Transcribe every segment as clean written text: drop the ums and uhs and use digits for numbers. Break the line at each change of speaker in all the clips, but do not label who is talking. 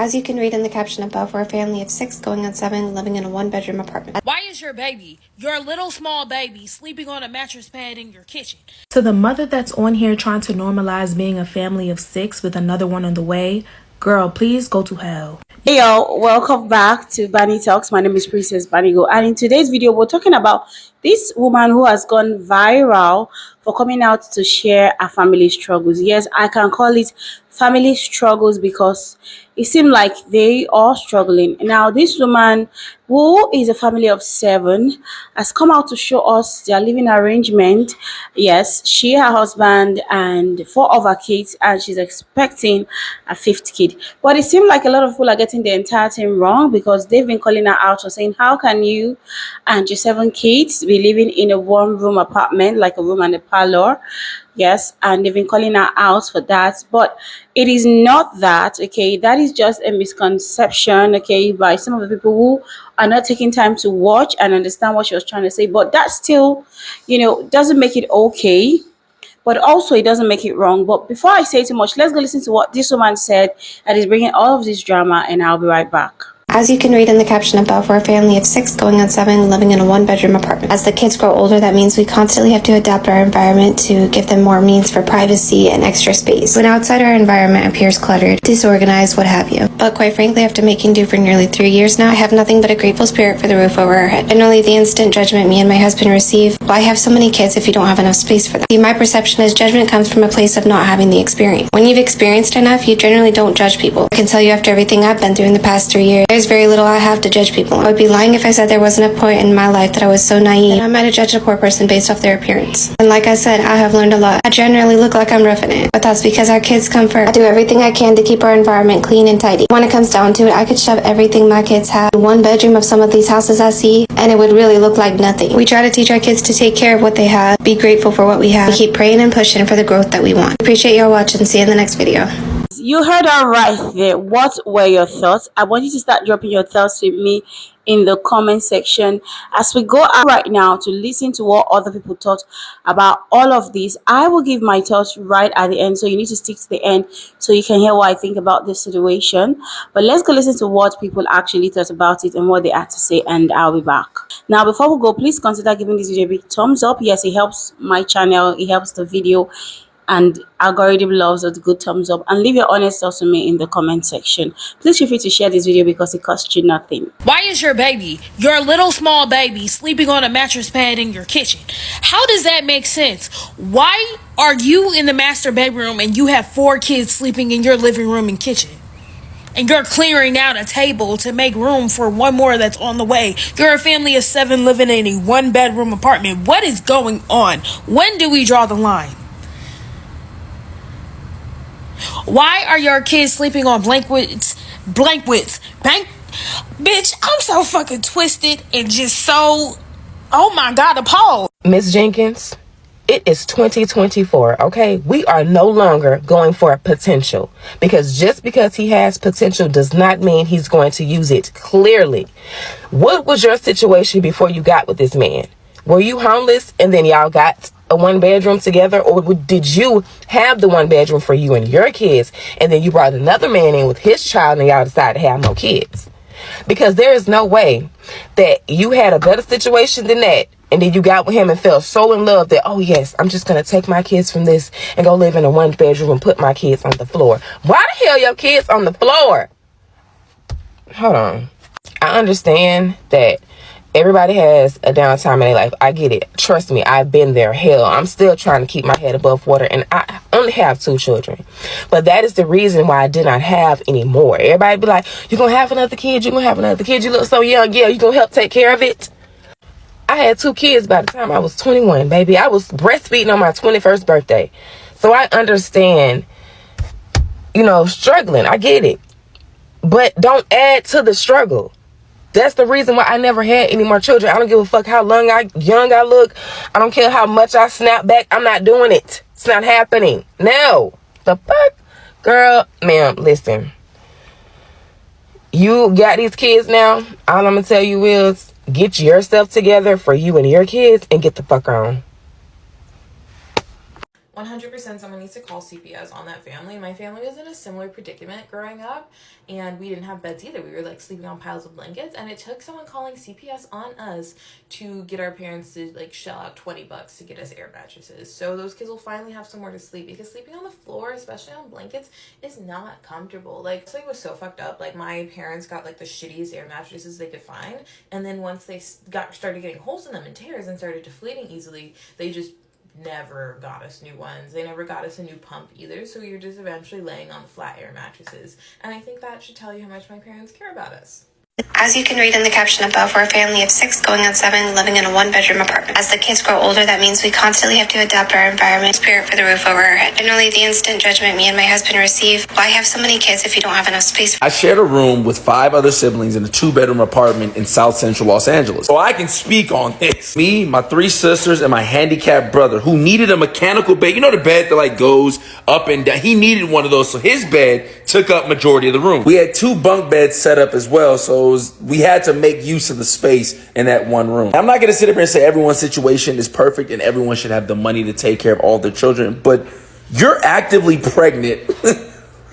As you can read in the caption above, we're a family of 6 going on 7 living in a 1-bedroom apartment.
Why is your baby, your little small baby, sleeping on a mattress pad in your kitchen?
To the mother that's on here trying to normalize being a family of 6 with another one on the way, girl, please go to hell.
Hey y'all, welcome back to Bunny Talks. My name is Princess Banigo, and in today's video we're talking about this woman who has gone viral for coming out to share her family struggles. Yes, I can call it family struggles because it seemed like they are struggling. Now this woman, who is a family of 7, has come out to show us their living arrangement. Yes, she, her husband, and 4 of her kids, and she's expecting a 5th kid. But it seemed like a lot of people are getting the entire thing wrong because they've been calling her out or saying, how can you and your 7 kids be living in a 1-room apartment, like a room and a parlor? Yes, and they've been calling her out for that, but it is not that. Okay, that is just a misconception, okay, by some of the people who are not taking time to watch and understand what she was trying to say. But that still, doesn't make it okay, but also it doesn't make it wrong. But before I say too much, let's go listen to what this woman said that is bringing all of this drama, and I'll be right back.
As you can read in the caption above, we're a family of 6 going on 7 living in a 1-bedroom apartment. As the kids grow older, that means we constantly have to adapt our environment to give them more means for privacy and extra space. When outside our environment appears cluttered, disorganized, what have you. But quite frankly, after making do for nearly 3 years now, I have nothing but a grateful spirit for the roof over our head. Generally, the instant judgment me and my husband receive, why have so many kids if you don't have enough space for them? See, my perception is judgment comes from a place of not having the experience. When you've experienced enough, you generally don't judge people. I can tell you after everything I've been through in the past 3 years, there's very little I have to judge people. I would be lying if I said there wasn't a point in my life that I was so naive that I might have judged a poor person based off their appearance. And like I said, I have learned a lot. I generally look like I'm roughing it, but that's because our kids come first. I do everything I can to keep our environment clean and tidy. When it comes down to it, I could shove everything my kids have in 1 bedroom of some of these houses I see, and it would really look like nothing. We try to teach our kids to take care of what they have, be grateful for what we have, we keep praying and pushing for the growth that we want. Appreciate y'all watching. See you in the next video.
You heard her right there. What were your thoughts? I want you to start dropping your thoughts with me in the comment section as we go out right now to listen to what other people thought about all of this. I will give my thoughts right at the end, so you need to stick to the end so you can hear what I think about this situation. But let's go listen to what people actually thought about it and what they had to say, and I'll be back. Now before we go, please consider giving this video a big thumbs up. Yes, it helps my channel, it helps the video, and algorithm loves a good thumbs up. And leave your honest thoughts with me in the comment section. Please feel free to share this video because it costs you nothing.
Why is your baby, your little small baby, sleeping on a mattress pad in your kitchen? How does that make sense? Why are you in the master bedroom and you have 4 kids sleeping in your living room and kitchen? And you're clearing out a table to make room for 1 more that's on the way. You're a family of 7 living in a 1-bedroom apartment. What is going on? When do we draw the line? Why are your kids sleeping on blankets? Bitch, I'm so fucking twisted and just so, oh my God, appalled.
Miss Jenkins, it is 2024, okay? We are no longer going for potential, because just because he has potential does not mean he's going to use it. Clearly, what was your situation before you got with this man? Were you homeless and then y'all got a 1-bedroom together, or did you have the 1-bedroom for you and your kids and then you brought another man in with his child and y'all decided to have no kids? Because there is no way that you had a better situation than that and then you got with him and fell so in love that, oh yes, I'm just gonna take my kids from this and go live in a 1-bedroom and put my kids on the floor. Why the hell your kids on the floor? Hold on. I understand that everybody has a downtime in their life. I get it. Trust me, I've been there. Hell, I'm still trying to keep my head above water, and I only have 2 children. But that is the reason why I did not have any more. Everybody be like, you're going to have another kid, you're going to have another kid, you look so young, yeah, you going to help take care of it? I had 2 kids by the time I was 21, baby. I was breastfeeding on my 21st birthday. So I understand, struggling. I get it. But don't add to the struggle. That's the reason why I never had any more children. I don't give a fuck how young I look. I don't care how much I snap back. I'm not doing it. It's not happening. No. The fuck? Girl, ma'am, listen. You got these kids now. All I'm going to tell you is get yourself together for you and your kids and get the fuck on.
100% someone needs to call CPS on that family. My family was in a similar predicament growing up, and we didn't have beds either. We were like sleeping on piles of blankets, and it took someone calling CPS on us to get our parents to like shell out $20 to get us air mattresses. So those kids will finally have somewhere to sleep, because sleeping on the floor, especially on blankets, is not comfortable. Like, something was so fucked up. Like, my parents got like the shittiest air mattresses they could find, and then once they started getting holes in them and tears and started deflating easily, they just never got us new ones. They never got us a new pump either, so you're just eventually laying on the flat air mattresses. And I think that should tell you how much my parents care about us.
As you can read in the caption above, we're a family of 6 going on 7 living in a 1-bedroom apartment. As the kids grow older, that means we constantly have to adapt our environment, spirit for the roof over our head. Generally, the instant judgment me and my husband receive: why have so many kids if you don't have enough space?
I shared a room with 5 other siblings in a 2-bedroom apartment in South Central Los Angeles. So I can speak on this. Me, my 3 sisters, and my handicapped brother, who needed a mechanical bed. You know, the bed that like goes up and down. He needed one of those, so his bed took up majority of the room. We had 2 bunk beds set up as well, so we had to make use of the space in that one room. I'm not going to sit up here and say everyone's situation is perfect and everyone should have the money to take care of all their children, but you're actively pregnant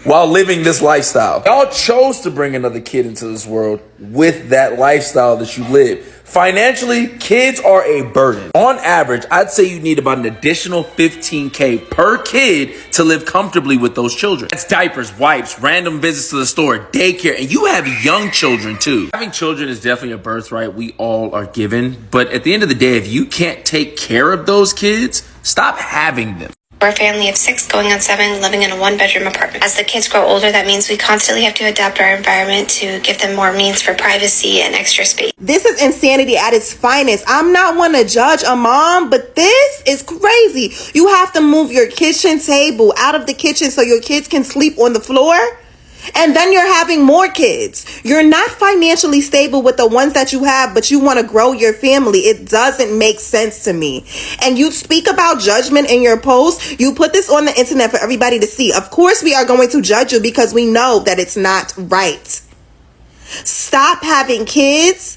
while living this lifestyle. Y'all chose to bring another kid into this world with that lifestyle that you live. Financially, kids are a burden. On average, I'd say you need about an additional $15K per kid to live comfortably with those children. That's diapers, wipes, random visits to the store, daycare, and you have young children too. Having children is definitely a birthright we all are given, but at the end of the day, if you can't take care of those kids, stop having them.
We're a family of 6 going on 7 living in a 1-bedroom apartment. As the kids grow older, that means we constantly have to adapt our environment to give them more means for privacy and extra space.
This is insanity at its finest. I'm not one to judge a mom, but this is crazy. You have to move your kitchen table out of the kitchen so your kids can sleep on the floor. And then you're having more kids. You're not financially stable with the ones that you have, but you want to grow your family. It doesn't make sense to me. And you speak about judgment in your post. You put this on the internet for everybody to see. Of course, we are going to judge you because we know that it's not right. Stop having kids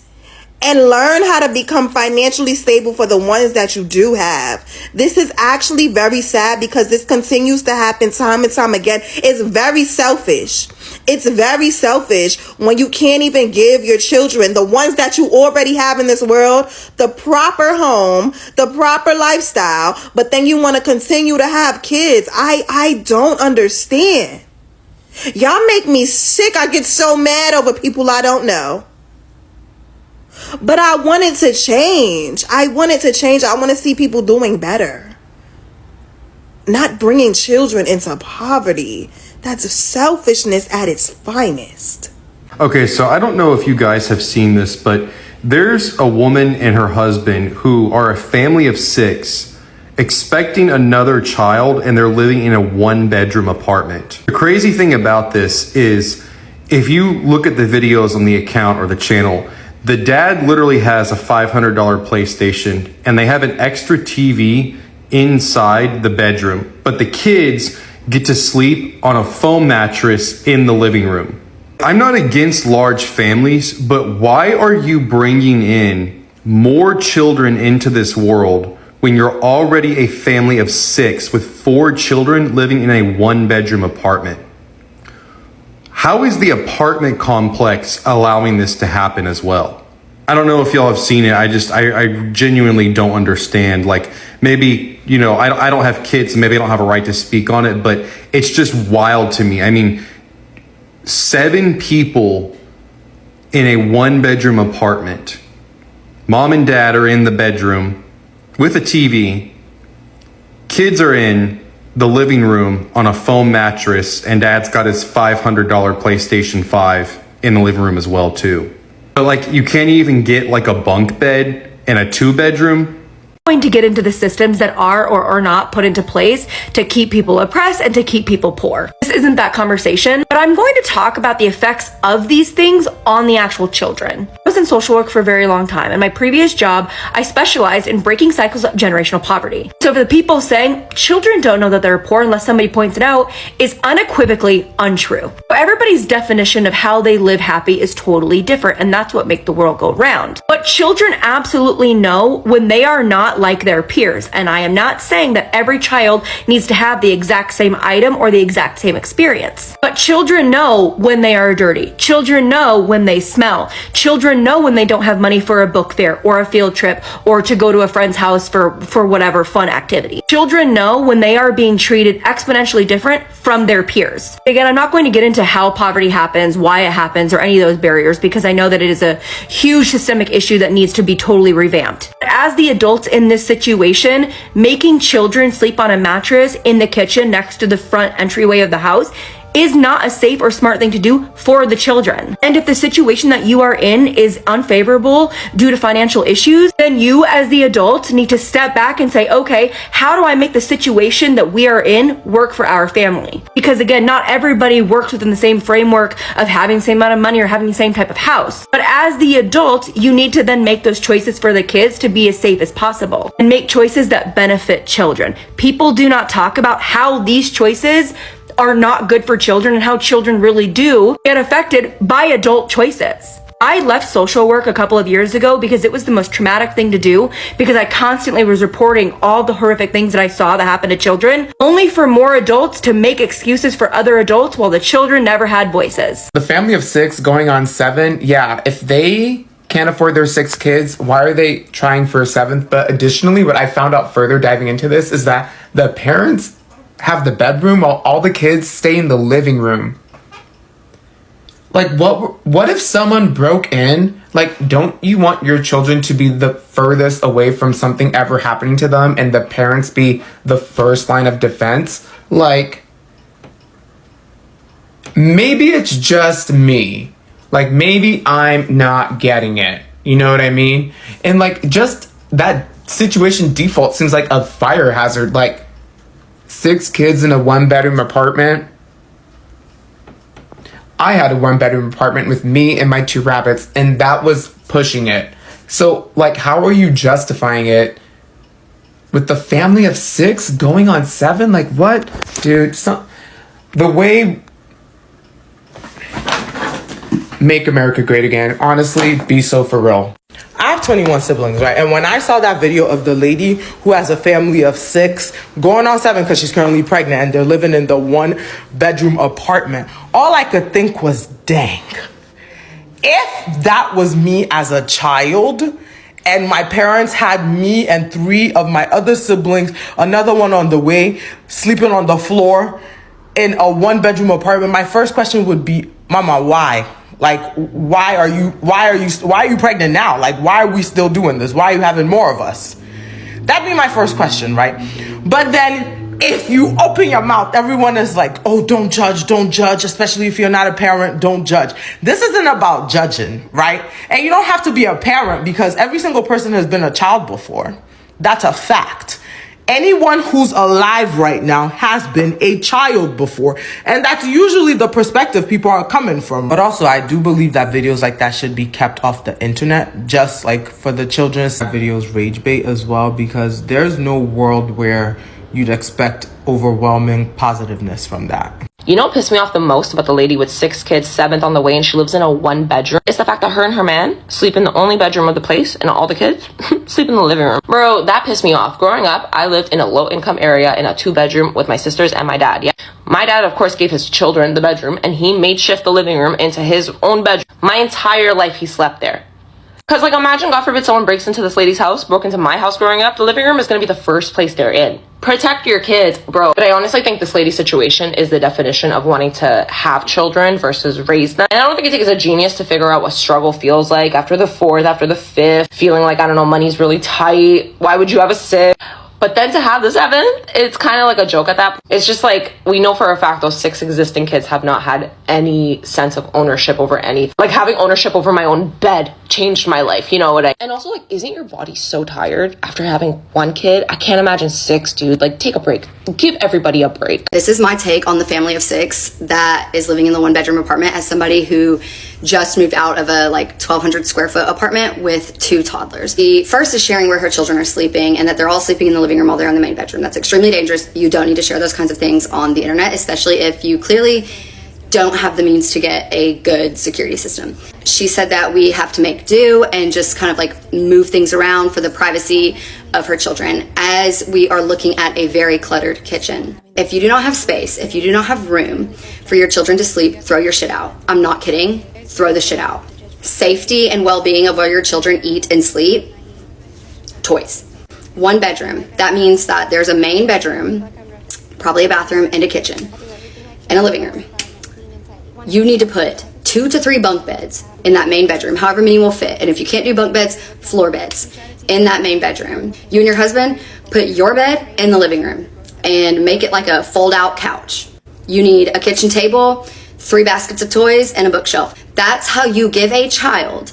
and learn how to become financially stable for the ones that you do have. This is actually very sad because this continues to happen time and time again. It's very selfish. It's very selfish when you can't even give your children, the ones that you already have in this world, the proper home, the proper lifestyle, but then you want to continue to have kids. I don't understand. Y'all make me sick. I get so mad over people I don't know. But I wanted to change. I want to see people doing better. Not bringing children into poverty. That's selfishness at its finest.
Okay, so I don't know if you guys have seen this, but there's a woman and her husband who are a family of 6 expecting another child, and they're living in a 1-bedroom apartment. The crazy thing about this is if you look at the videos on the account or the channel, the dad literally has a $500 PlayStation and they have an extra TV inside the bedroom, but the kids get to sleep on a foam mattress in the living room. I'm not against large families, but why are you bringing in more children into this world when you're already a family of 6 with 4 children living in a 1-bedroom apartment? How is the apartment complex allowing this to happen as well? I don't know if y'all have seen it. I genuinely don't understand. Like, maybe, you know, I don't have kids, maybe I don't have a right to speak on it, but it's just wild to me. I mean, 7 people in a 1-bedroom apartment. Mom and dad are in the bedroom with a TV. Kids are in the living room on a foam mattress, and dad's got his $500 PlayStation 5 in the living room as well too. But like, you can't even get like a bunk bed in a 2-bedroom.
Going to get into the systems that are or are not put into place to keep people oppressed and to keep people poor. This isn't that conversation, but I'm going to talk about the effects of these things on the actual children. I was in social work for a very long time. In my previous job, I specialized in breaking cycles of generational poverty. So for the people saying children don't know that they're poor unless somebody points it out is unequivocally untrue. Everybody's definition of how they live happy is totally different, and that's what makes the world go round. But But children absolutely know when they are not like their peers. And I am not saying that every child needs to have the exact same item or the exact same experience. But children know when they are dirty. Children know when they smell. Children know when they don't have money for a book fair or a field trip or to go to a friend's house for whatever fun activity. Children know when they are being treated exponentially different from their peers. Again, I'm not going to get into how poverty happens, why it happens, or any of those barriers, because I know that it is a huge systemic issue that needs to be totally revamped. As the adults in this situation, making children sleep on a mattress in the kitchen next to the front entryway of the house is not a safe or smart thing to do for the children. And if the situation that you are in is unfavorable due to financial issues, then you as the adult need to step back and say, okay, how do I make the situation that we are in work for our family? Because again, not everybody works within the same framework of having the same amount of money or having the same type of house. But as the adult, you need to then make those choices for the kids to be as safe as possible and make choices that benefit children. People do not talk about how these choices are not good for children and how children really do get affected by adult choices. I left social work a couple of years ago because it was the most traumatic thing to do, because I constantly was reporting all the horrific things that I saw that happened to children, only for more adults to make excuses for other adults while the children never had voices.
The family of 6 going on 7, yeah, if they can't afford their 6 kids, why are they trying for a 7th? But additionally, what I found out further diving into this is that the parents have the bedroom while all the kids stay in the living room. Like, what if someone broke in? Like, don't you want your children to be the furthest away from something ever happening to them and the parents be the first line of defense? Like, maybe it's just me. Like, maybe I'm not getting it. You know what I mean? And like, just that situation default seems like a fire hazard. Like, 6 kids in a 1-bedroom apartment. I had a 1-bedroom apartment with me and my 2 rabbits, and that was pushing it. So, like, how are you justifying it with the family of 6 going on 7? Like, what? Dude, the way... Make America great again. Honestly, be so for real.
I have 21 siblings, right? And when I saw that video of the lady who has a family of 6 going on 7 because she's currently pregnant and they're living in the 1-bedroom apartment, all I could think was, dang, if that was me as a child and my parents had me and 3 of my other siblings, another one on the way, sleeping on the floor in a 1-bedroom apartment, my first question would be, Mama, why? Like, why are you pregnant now? Like, why are we still doing this? Why are you having more of us? That'd be my first question, right? But then if you open your mouth, everyone is like, oh, don't judge, especially if you're not a parent, don't judge. This isn't about judging, right? And you don't have to be a parent because every single person has been a child before. That's a fact. Anyone who's alive right now has been a child before. And that's usually the perspective people are coming from. But also, I do believe that videos like that should be kept off the internet. Just like for the children's videos rage bait as well. Because there's no world where you'd expect overwhelming positiveness from that.
You know what pissed me off the most about the lady with 6 kids, 7th on the way, and she lives in a 1-bedroom? It's the fact that her and her man sleep in the only bedroom of the place, and all the kids sleep in the living room. Bro, that pissed me off. Growing up, I lived in a low-income area in a 2-bedroom with my sisters and my dad. Yeah, my dad, of course, gave his children the bedroom, and he made shift the living room into his own bedroom. My entire life, he slept there. Because, like, imagine, God forbid, someone breaks into this lady's house, broke into my house growing up. The living room is going to be the first place they're in. Protect your kids, bro. But I honestly think this lady's situation is the definition of wanting to have children versus raise them. And I don't think it takes a genius to figure out what struggle feels like after the 4th, after the 5th, feeling like, I don't know, money's really tight. Why would you have a 6th? But then to have the 7th, it's kind of like a joke at that point. It's just like, we know for a fact those 6 existing kids have not had any sense of ownership over anything. Like, having ownership over my own bed changed my life, you know what I... And also, like, isn't your body so tired after having 1 kid? I can't imagine 6, dude. Like, take a break. Give everybody a break.
This is my take on the family of 6 that is living in the 1-bedroom apartment as somebody who just moved out of a like 1,200 square foot apartment with 2 toddlers. The first is sharing where her children are sleeping and that they're all sleeping in the living room while they're in the main bedroom. That's extremely dangerous. You don't need to share those kinds of things on the internet, especially if you clearly don't have the means to get a good security system. She said that we have to make do and just kind of like move things around for the privacy of her children, as we are looking at a very cluttered kitchen. If you do not have space, if you do not have room for your children to sleep, throw your shit out. I'm not kidding. Throw the shit out. Safety and well-being of where your children eat and sleep, toys. 1 bedroom. That means that there's a main bedroom, probably a bathroom and a kitchen and a living room. You need to put 2 to 3 bunk beds in that main bedroom, however many will fit. And if you can't do bunk beds, floor beds in that main bedroom. You and your husband put your bed in the living room and make it like a fold out couch. You need a kitchen table, 3 baskets of toys, and a bookshelf. That's how you give a child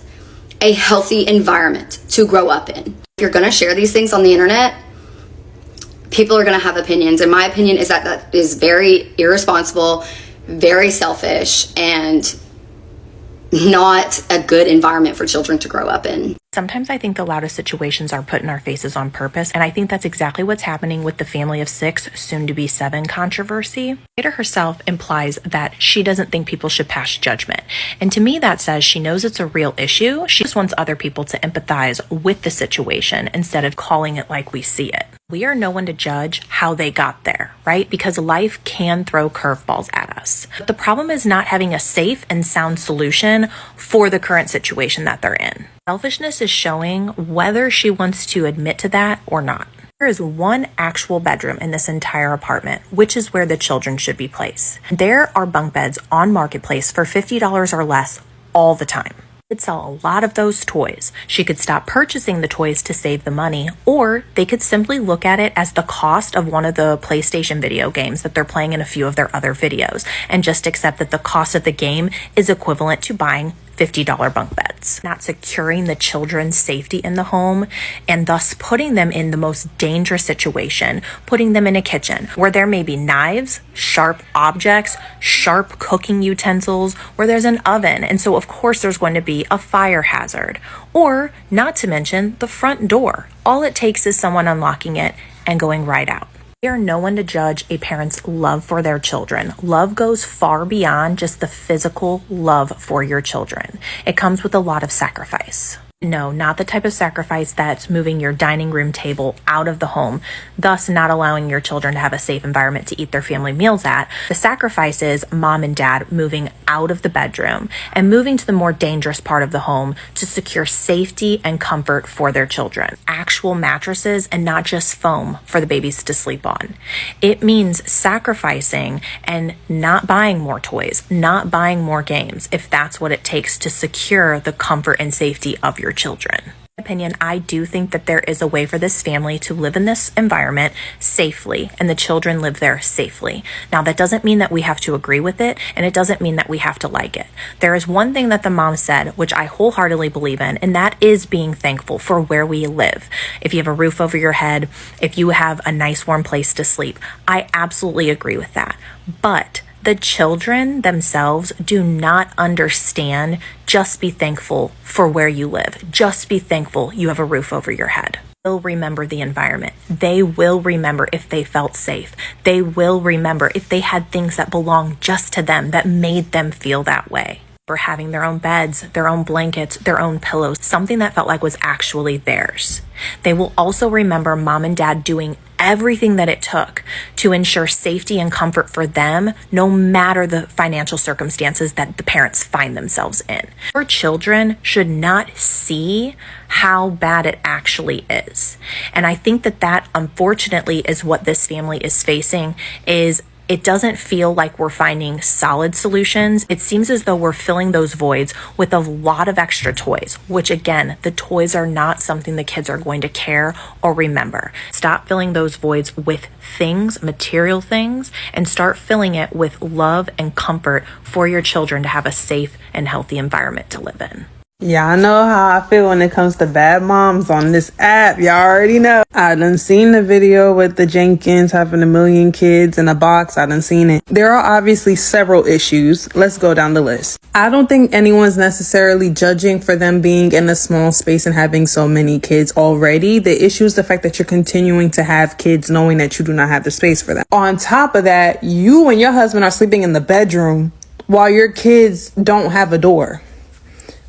a healthy environment to grow up in. If you're gonna share these things on the internet, people are gonna have opinions. And my opinion is that that is very irresponsible, very selfish, and not a good environment for children to grow up in.
Sometimes I think the loudest situations are put in our faces on purpose, and I think that's exactly what's happening with the family of 6, soon to be 7 controversy. Jada herself implies that she doesn't think people should pass judgment. And to me, that says she knows it's a real issue. She just wants other people to empathize with the situation instead of calling it like we see it. We are no one to judge how they got there, right? Because life can throw curveballs at us. But the problem is not having a safe and sound solution for the current situation that they're in. Selfishness is showing whether she wants to admit to that or not. There is 1 actual bedroom in this entire apartment, which is where the children should be placed. There are bunk beds on Marketplace for $50 or less all the time. Could sell a lot of those toys. She could stop purchasing the toys to save the money, or they could simply look at it as the cost of one of the PlayStation video games that they're playing in a few of their other videos, and just accept that the cost of the game is equivalent to buying $50 bunk beds. Not securing the children's safety in the home, and thus putting them in the most dangerous situation, putting them in a kitchen where there may be knives, sharp objects, sharp cooking utensils, where there's an oven, and so of course there's going to be a fire hazard. Or, not to mention, the front door. All it takes is someone unlocking it and going right out. We are no one to judge a parent's love for their children. Love goes far beyond just the physical love for your children. It comes with a lot of sacrifice. No, not the type of sacrifice that's moving your dining room table out of the home, thus not allowing your children to have a safe environment to eat their family meals at. The sacrifice is mom and dad moving out of the bedroom and moving to the more dangerous part of the home to secure safety and comfort for their children. Actual mattresses and not just foam for the babies to sleep on. It means sacrificing and not buying more toys, not buying more games, if that's what it takes to secure the comfort and safety of your children. In my opinion, I do think that there is a way for this family to live in this environment safely, and the children live there safely. Now, that doesn't mean that we have to agree with it, and it doesn't mean that we have to like it. There is one thing that the mom said, which I wholeheartedly believe in, and that is being thankful for where we live. If you have a roof over your head, if you have a nice warm place to sleep, I absolutely agree with that. But the children themselves do not understand just be thankful for where you live. Just be thankful you have a roof over your head. They'll remember the environment. They will remember if they felt safe. They will remember if they had things that belonged just to them that made them feel that way. For having their own beds, their own blankets, their own pillows, something that felt like was actually theirs. They will also remember mom and dad doing everything that it took to ensure safety and comfort for them, no matter the financial circumstances that the parents find themselves in. Our children should not see how bad it actually is. And I think that unfortunately is what this family is facing. Is it doesn't feel like we're finding solid solutions. It seems as though we're filling those voids with a lot of extra toys, which again, the toys are not something the kids are going to care or remember. Stop filling those voids with things, material things, and start filling it with love and comfort for your children to have a safe and healthy environment to live in.
Y'all know how I feel when it comes to bad moms on this app. Y'all already know. I done seen the video with the Jenkins having 1 million kids in a box. I done seen it. There are obviously several issues. Let's go down the list. I don't think anyone's necessarily judging for them being in a small space and having so many kids already. The issue is the fact that you're continuing to have kids knowing that you do not have the space for them. On top of that, you and your husband are sleeping in the bedroom while your kids don't have a door?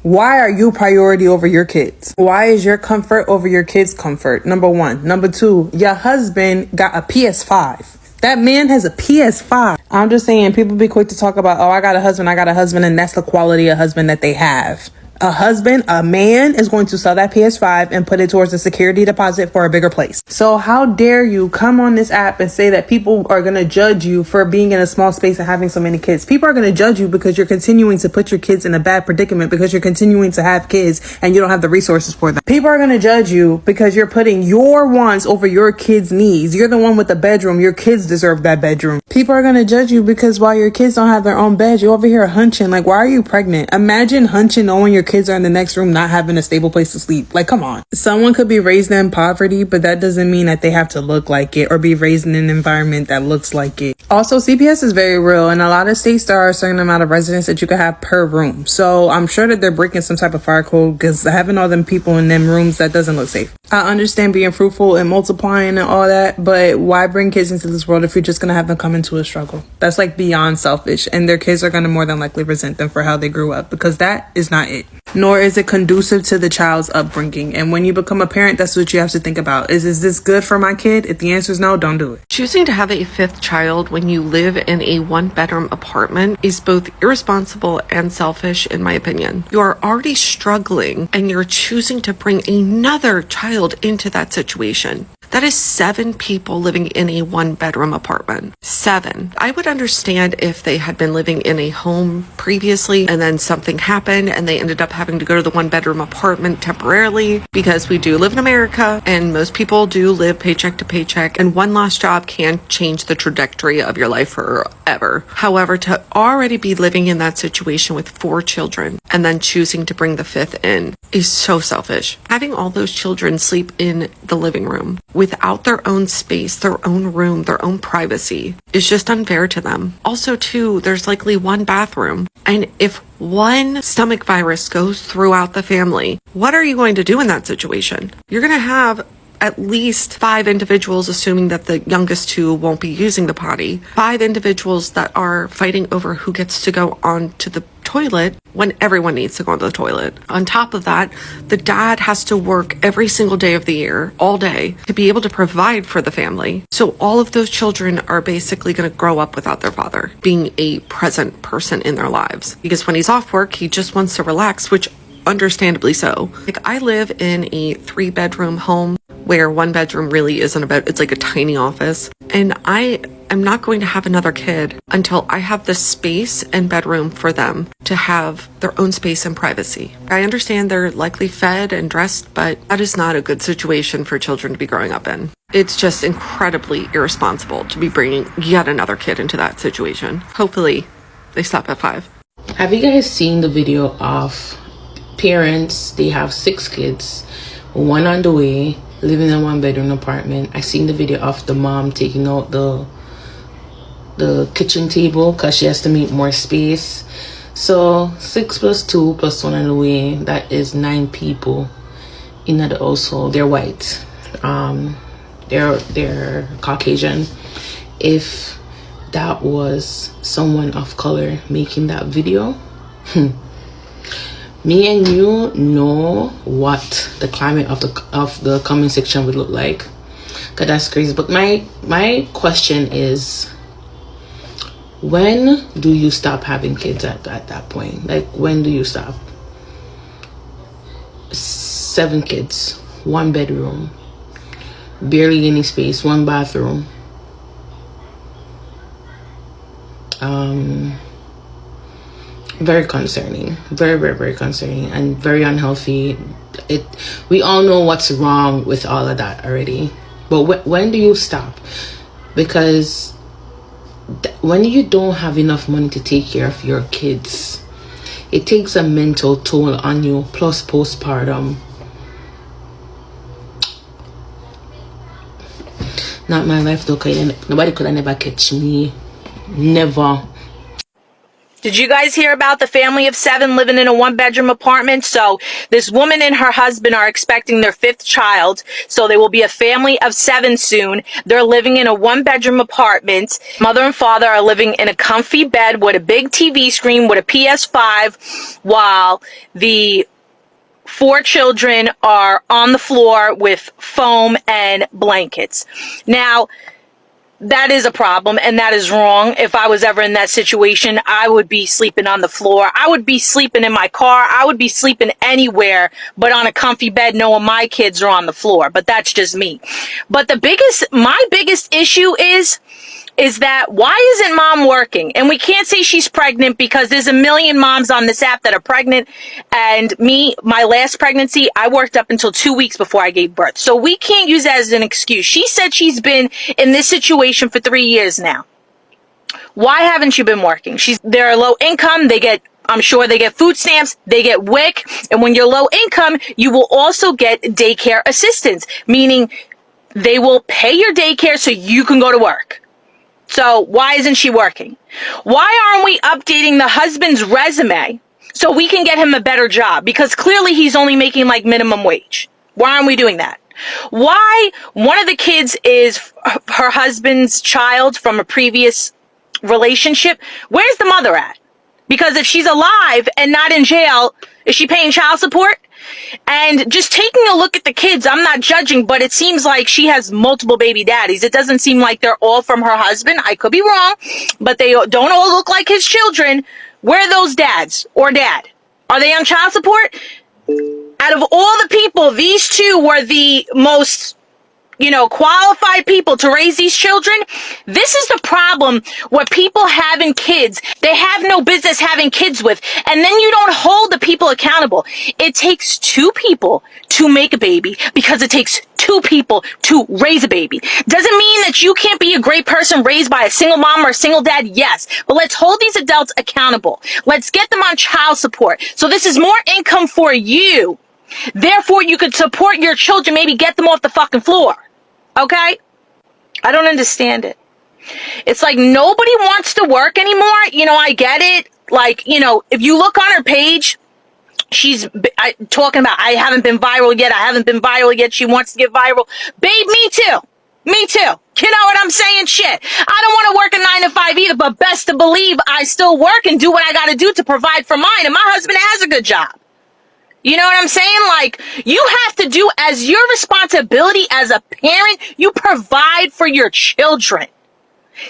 Why are you priority over your kids? Why is your comfort over your kids' comfort? Number one. Number two, your husband got a PS5. That man has a PS5. I'm just saying, people be quick to talk about, oh, I got a husband, and that's the quality of husband that they have. A man is going to sell that PS5 and put it towards a security deposit for a bigger place. So how dare you come on this app and say that people are going to judge you for being in a small space and having so many kids? People are going to judge you because you're continuing to put your kids in a bad predicament, because you're continuing to have kids and you don't have the resources for them. People are going to judge you because you're putting your wants over your kids' needs. You're the one with the bedroom. Your kids deserve that bedroom. People are going to judge you because while your kids don't have their own bed, you're over here hunching. Like, why are you pregnant? Imagine hunching knowing your kids are in the next room not having a stable place to sleep. Like, come on. Someone could be raised in poverty, but that doesn't mean that they have to look like it or be raised in an environment that looks like it. Also, CPS is very real. In a lot of states, there are a certain amount of residents that you can have per room. So I'm sure that they're breaking some type of fire code, because having all them people in them rooms, that doesn't look safe. I understand being fruitful and multiplying and all that, but why bring kids into this world if you're just going to have them come into a struggle? That's like beyond selfish, and their kids are going to more than likely resent them for how they grew up, because that is not it. Nor is it conducive to the child's upbringing. And when you become a parent, that's what you have to think about. Is this good for my kid? If the answer is no, don't do it.
Choosing to have a fifth child when you live in a one-bedroom apartment is both irresponsible and selfish, in my opinion. You are already struggling and you're choosing to bring another child into that situation. That is 7 people living in a one-bedroom apartment. 7. I would understand if they had been living in a home previously and then something happened and they ended up having to go to the one-bedroom apartment temporarily, because we do live in America and most people do live paycheck to paycheck, and one lost job can change the trajectory of your life forever. However, to already be living in that situation with 4 children and then choosing to bring the 5th in is so selfish. Having all those children sleep in the living room without their own space, their own room, their own privacy is just unfair to them. Also, too, there's likely one bathroom. And if one stomach virus goes throughout the family, what are you going to do in that situation? You're going to have at least 5 individuals, assuming that the youngest 2 won't be using the potty, 5 individuals that are fighting over who gets to go onto the toilet when everyone needs to go on the toilet. On top of that, the dad has to work every single day of the year, all day, to be able to provide for the family. So all of those children are basically going to grow up without their father being a present person in their lives. Because when he's off work, he just wants to relax, which understandably so. Like, I live in a 3-bedroom home where 1 bedroom really isn't about, it's like a tiny office. And I am not going to have another kid until I have the space and bedroom for them to have their own space and privacy. I understand they're likely fed and dressed, but that is not a good situation for children to be growing up in. It's just incredibly irresponsible to be bringing yet another kid into that situation. Hopefully they stop at 5.
Have you guys seen the video of parents? They have 6 kids, 1 on the way, living in a 1-bedroom apartment. I seen the video of the mom taking out the kitchen table because she has to make more space. So 6 plus 2 plus 1 on the way, that is 9 people in the household. They're white. They're Caucasian. If that was someone of color making that video, me and you know what the climate of the comment section would look like, because that's crazy. But my question is, when do you stop having kids at that point? Like, when do you stop? 7 kids, 1 bedroom, barely any space, 1 bathroom. Very concerning, very concerning, and very unhealthy. We all know what's wrong with all of that already, but when do you stop? Because when you don't have enough money to take care of your kids, it takes a mental toll on you, plus postpartum. Not my life though, cause nobody could have never catch me, never.
Did you guys hear about the family of 7 living in a 1-bedroom apartment? So this woman and her husband are expecting their 5th child. So they will be a family of 7 soon. They're living in a 1-bedroom apartment. Mother and father are living in a comfy bed with a big TV screen with a PS5, while the 4 children are on the floor with foam and blankets. Now, that is a problem, and that is wrong. If I was ever in that situation, I would be sleeping on the floor. I would be sleeping in my car. I would be sleeping anywhere but on a comfy bed knowing my kids are on the floor. But that's just me. But my biggest issue is that why isn't mom working? And we can't say she's pregnant because there's a million moms on this app that are pregnant. And my last pregnancy, I worked up until 2 weeks before I gave birth. So we can't use that as an excuse. She said she's been in this situation for 3 years now. Why haven't you been working? They're low income. I'm sure they get food stamps, they get WIC. And when you're low income, you will also get daycare assistance, meaning they will pay your daycare so you can go to work. So why isn't she working? Why aren't we updating the husband's resume so we can get him a better job? Because clearly he's only making like minimum wage. Why aren't we doing that? Why one of the kids is her husband's child from a previous relationship? Where's the mother at? Because if she's alive and not in jail, is she paying child support? And just taking a look at the kids, I'm not judging, but it seems like she has multiple baby daddies. It doesn't seem like they're all from her husband. I could be wrong, but they don't all look like his children. Where are those dads or dad? Are they on child support? Out of all the people, these 2 were the most qualified people to raise these children. This is the problem with people having kids they have no business having kids with, and then you don't hold the people accountable. It takes 2 people to make a baby because it takes 2 people to raise a baby. Doesn't mean that you can't be a great person raised by a single mom or a single dad, yes, but let's hold these adults accountable. Let's get them on child support. So this is more income for you. Therefore, you could support your children, maybe get them off the fucking floor. Okay? I don't understand it. It's like nobody wants to work anymore. I get it. Like, if you look on her page, she's talking about, I haven't been viral yet. She wants to get viral. Babe, me too. You know what I'm saying? Shit. I don't want to work a 9 to 5 either, but best to believe I still work and do what I got to do to provide for mine. And my husband has a good job. You know what I'm saying? Like, you have to do as your responsibility as a parent, you provide for your children.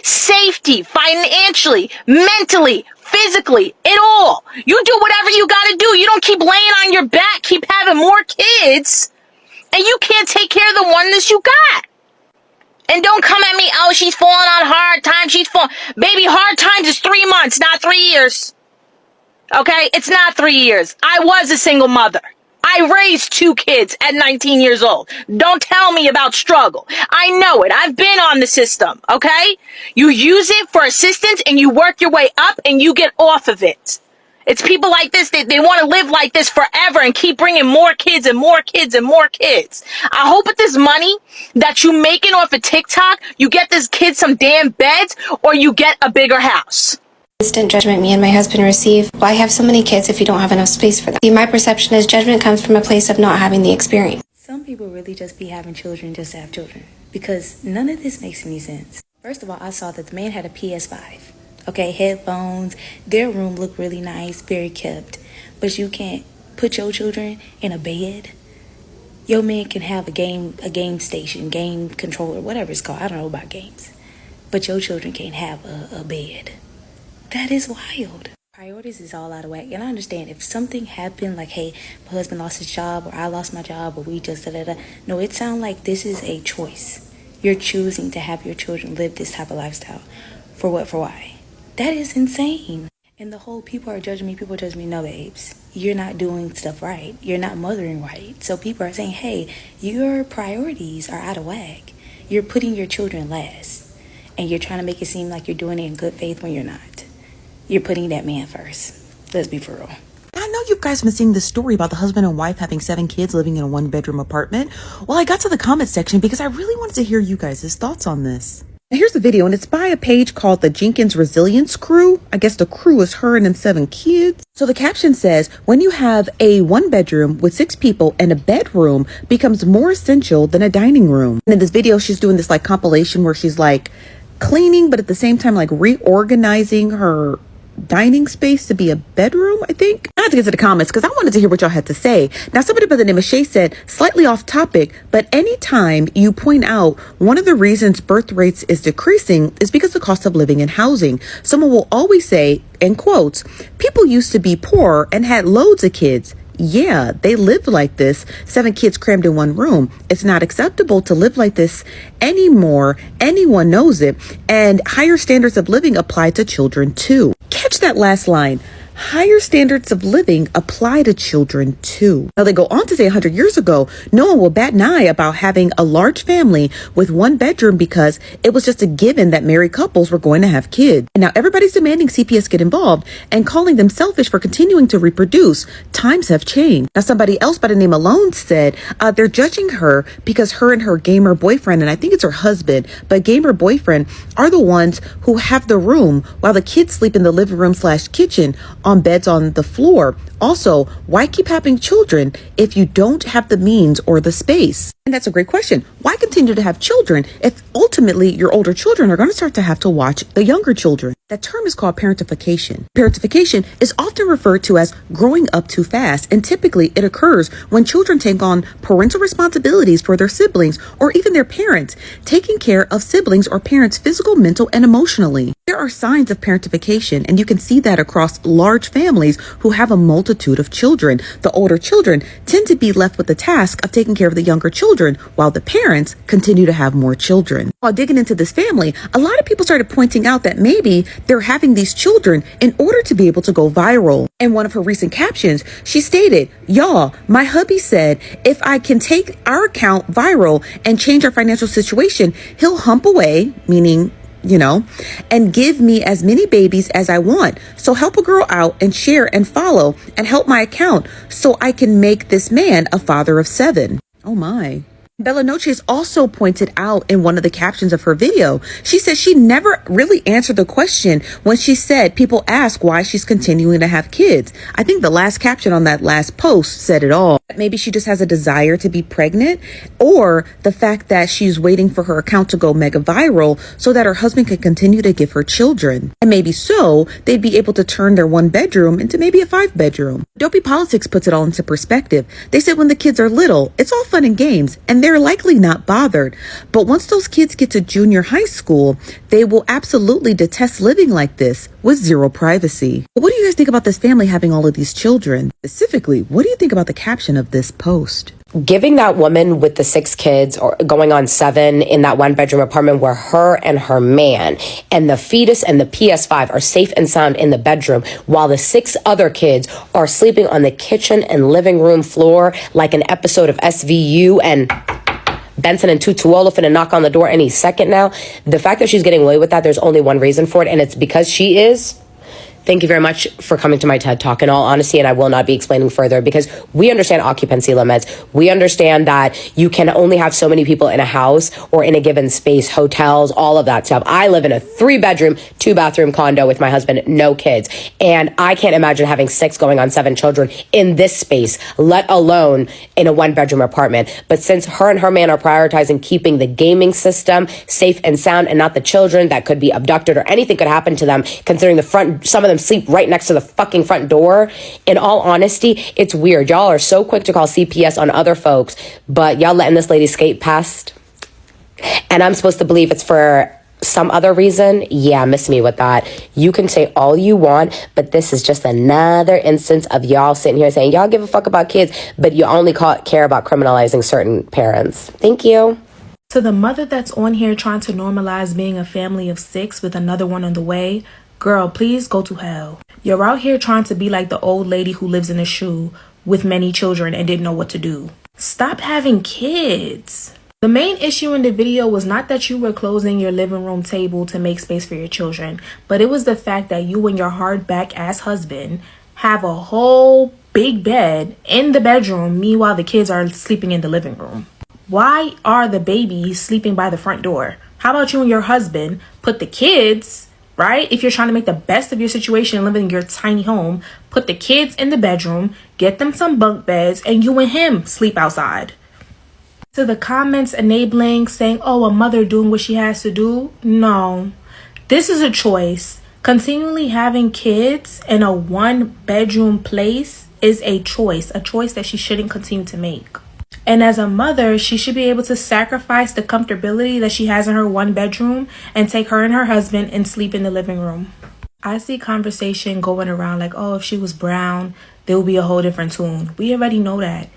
Safety, financially, mentally, physically, it all. You do whatever you gotta do. You don't keep laying on your back, keep having more kids, and you can't take care of the one that you got. And don't come at me, oh, she's falling on hard times, Baby, hard times is 3 months, not 3 years. Okay, it's not 3 years. I was a single mother. I raised 2 kids at 19 years old. Don't tell me about struggle. I know it. I've been on the system, okay? You use it for assistance and you work your way up and you get off of it. It's people like this, they want to live like this forever and keep bringing more kids and more kids and more kids. I hope with this money that you making off of TikTok, you get this kid some damn beds or you get a bigger house.
Instant judgment me and my husband receive. Why have so many kids if you don't have enough space for them? See, my perception is judgment comes from a place of not having the experience.
Some people really just be having children just to have children, because none of this makes any sense. First of all, I saw that the man had a PS5. Okay, headphones, their room looked really nice, very kept. But you can't put your children in a bed. Your man can have a game station, game controller, whatever it's called. I don't know about games. But your children can't have a bed. That is wild. Priorities is all out of whack. And I understand if something happened, like, hey, my husband lost his job, or I lost my job, or we just da-da-da. No, it sounds like this is a choice. You're choosing to have your children live this type of lifestyle. For what, for why? That is insane. And the whole people are judging me, no, babes. You're not doing stuff right. You're not mothering right. So people are saying, hey, your priorities are out of whack. You're putting your children last. And you're trying to make it seem like you're doing it in good faith when you're not. You're putting that man first. Let's be for real.
I know you guys been seeing this story about the husband and wife having 7 kids living in a 1-bedroom apartment. Well, I got to the comment section because I really wanted to hear you guys' thoughts on this. Here's the video, and it's by a page called the Jenkins Resilience Crew. I guess the crew is her and then 7 kids. So the caption says, when you have a 1-bedroom with 6 people and a bedroom becomes more essential than a dining room. And in this video, she's doing this like compilation where she's like cleaning, but at the same time like reorganizing her dining space to be a bedroom, I think. I had to get to the comments because I wanted to hear what y'all had to say. Now, somebody by the name of Shay said, slightly off topic, but anytime you point out one of the reasons birth rates is decreasing is because the cost of living and housing. Someone will always say, in quotes, people used to be poor and had loads of kids. Yeah, they lived like this. 7 kids crammed in one room. It's not acceptable to live like this anymore. Anyone knows it. And higher standards of living apply to children too. Catch that last line. Higher standards of living apply to children too. Now they go on to say 100 years ago, no one will bat an eye about having a large family with 1 bedroom because it was just a given that married couples were going to have kids. And now everybody's demanding CPS get involved and calling them selfish for continuing to reproduce. Times have changed. Now somebody else by the name Alone said they're judging her because her and her gamer boyfriend, and I think it's her husband, but gamer boyfriend are the ones who have the room while the kids sleep in the living room / kitchen on beds on the floor. Also, why keep having children if you don't have the means or the space? And that's a great question. Why continue to have children if ultimately your older children are going to start to have to watch the younger children? That term is called parentification. Parentification is often referred to as growing up too fast, and typically it occurs when children take on parental responsibilities for their siblings or even their parents, taking care of siblings or parents physical, mental, and emotionally. There are signs of parentification, and you can see that across large families who have a multitude of children. The older children tend to be left with the task of taking care of the younger children, while the parents continue to have more children. While digging into this family, a lot of people started pointing out that maybe they're having these children in order to be able to go viral. In one of her recent captions, she stated, y'all, my hubby said if I can take our account viral and change our financial situation, he'll hump away, meaning and give me as many babies as I want. So help a girl out and share and follow and help my account so I can make this man a father of 7. Oh my. Bella Noches also pointed out in one of the captions of her video, she said she never really answered the question when she said people ask why she's continuing to have kids. I think the last caption on that last post said it all. Maybe she just has a desire to be pregnant, or the fact that she's waiting for her account to go mega viral so that her husband can continue to give her children. And maybe so they'd be able to turn their 1 bedroom into maybe a 5 bedroom. Dopey Politics puts it all into perspective. They said when the kids are little, it's all fun and games, and they're likely not bothered. But once those kids get to junior high school, they will absolutely detest living like this with zero privacy. But what do you guys think about this family having all of these children? Specifically, what do you think about the caption of this post?
Giving that woman with the 6 kids or going on 7 in that 1-bedroom apartment where her and her man and the fetus and the PS5 are safe and sound in the bedroom while the 6 other kids are sleeping on the kitchen and living room floor like an episode of SVU, and Benson and Tutuola finna knock on the door any second now. The fact that she's getting away with that, there's only one reason for it, and it's because she is. Thank you very much for coming to my TED Talk, in all honesty, and I will not be explaining further because we understand occupancy limits. We understand that you can only have so many people in a house or in a given space, hotels, all of that stuff. I live in a 3-bedroom, 2-bathroom condo with my husband, no kids, and I can't imagine having 6 going on 7 children in this space, let alone in a 1-bedroom apartment. But since her and her man are prioritizing keeping the gaming system safe and sound and not the children that could be abducted or anything could happen to them, considering some of them sleep right next to the fucking front door. In all honesty, it's weird. Y'all are so quick to call CPS on other folks, but y'all letting this lady skate past. And I'm supposed to believe it's for some other reason. Yeah, miss me with that. You can say all you want, but this is just another instance of y'all sitting here saying y'all give a fuck about kids, but you only care about criminalizing certain parents. Thank you.
To the mother that's on here trying to normalize being a family of 6 with another one on the way, girl, please go to hell. You're out here trying to be like the old lady who lives in a shoe with many children and didn't know what to do. Stop having kids. The main issue in the video was not that you were closing your living room table to make space for your children, but it was the fact that you and your hardback ass husband have a whole big bed in the bedroom, meanwhile the kids are sleeping in the living room. Why are the babies sleeping by the front door? How about you and your husband put the kids, right? If you're trying to make the best of your situation, living in your tiny home, put the kids in the bedroom, get them some bunk beds, and you and him sleep outside. To the comments enabling, saying, oh, a mother doing what she has to do. No, this is a choice. Continually having kids in a 1-bedroom place is a choice that she shouldn't continue to make. And as a mother, she should be able to sacrifice the comfortability that she has in her 1-bedroom and take her and her husband and sleep in the living room. I see conversation going around like, oh, if she was brown, there will be a whole different tune. We already know that.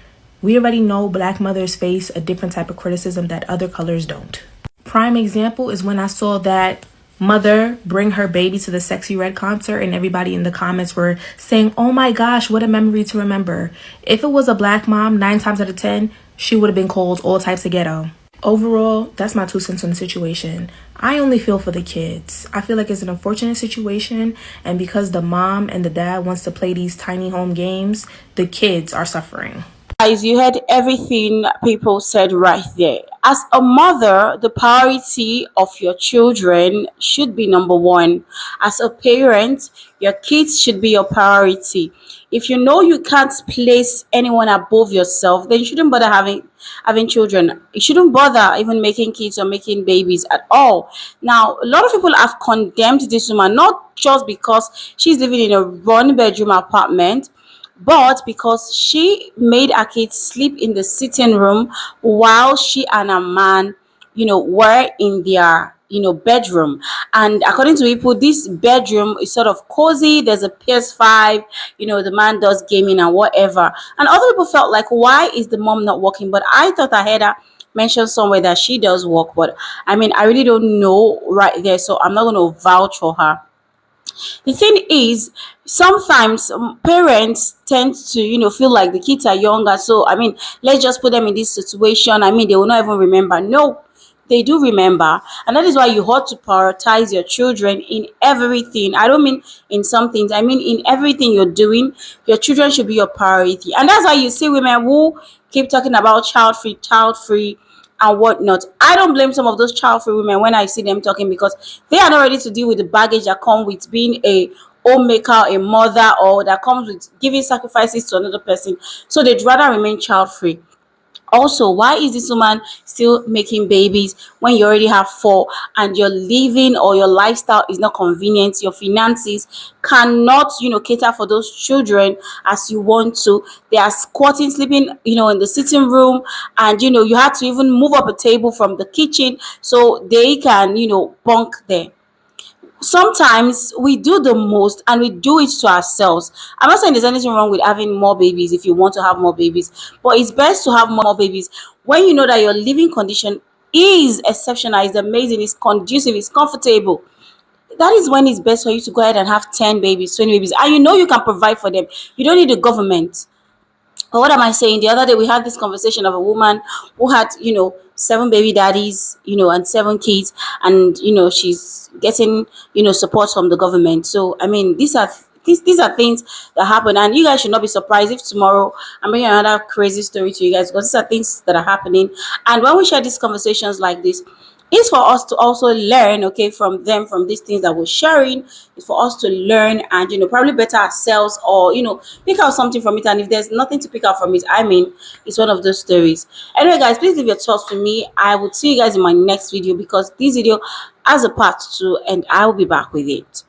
We already know Black mothers face a different type of criticism that other colors don't. Prime example is when I saw that mother bring her baby to the Sexy Red concert and everybody in the comments were saying, oh my gosh, what a memory to remember. If it was a Black mom, 9 times out of 10, she would have been called all types of ghetto. Overall, that's my 2 cents on the situation. I only feel for the kids. I feel like it's an unfortunate situation, and because the mom and the dad wants to play these tiny home games, the kids are suffering.
Guys, you heard everything people said right there. As a mother, the priority of your children should be number one. As a parent, your kids should be your priority. If you know you can't place anyone above yourself, then you shouldn't bother having children. You shouldn't bother even making kids or making babies at all. Now, a lot of people have condemned this woman, not just because she's living in a 1-bedroom apartment, but because she made her kids sleep in the sitting room while she and her man, were in their, bedroom. And according to people, this bedroom is sort of cozy. There's a PS5, the man does gaming and whatever. And other people felt like, why is the mom not working? But I thought I heard her mention somewhere that she does work. But I mean, I really don't know right there, so I'm not going to vouch for her. The thing is, sometimes parents tend to feel like the kids are younger, so I mean, let's just put them in this situation. I mean, they will not even remember. No, they do remember, and that is why you ought to prioritize your children in everything. I don't mean in some things, I mean in everything you're doing. Your children should be your priority, and that's why you see women who keep talking about child free and whatnot. I don't blame some of those child-free women when I see them talking, because they are not ready to deal with the baggage that comes with being a homemaker, a mother, or that comes with giving sacrifices to another person. So they'd rather remain child-free. Also, why is this woman still making babies when you already have 4 and your living or your lifestyle is not convenient? Your finances cannot, cater for those children as you want to. They are squatting, sleeping, in the sitting room, and you have to even move up a table from the kitchen so they can, bunk there. Sometimes we do the most and we do it to ourselves. I'm not saying there's anything wrong with having more babies if you want to have more babies, but it's best to have more babies when you know that your living condition is exceptional, is amazing, is conducive, is comfortable. That is when it's best for you to go ahead and have 10 babies, 20 babies, and you can provide for them. You don't need the government. But what am I saying? The other day we had this conversation of a woman who had, 7 baby daddies, and 7 kids, and she's getting, support from the government. So I mean, these are things that happen, and you guys should not be surprised if tomorrow I'm bringing another crazy story to you guys, because these are things that are happening. And when we share these conversations like this, it's for us to also learn, okay, from them, from these things that we're sharing. It's for us to learn and probably better ourselves, or pick out something from it. And if there's nothing to pick out from it, I mean, it's one of those stories. Anyway, guys, please leave your thoughts to me. I will see you guys in my next video, because this video has a part 2 and I will be back with it.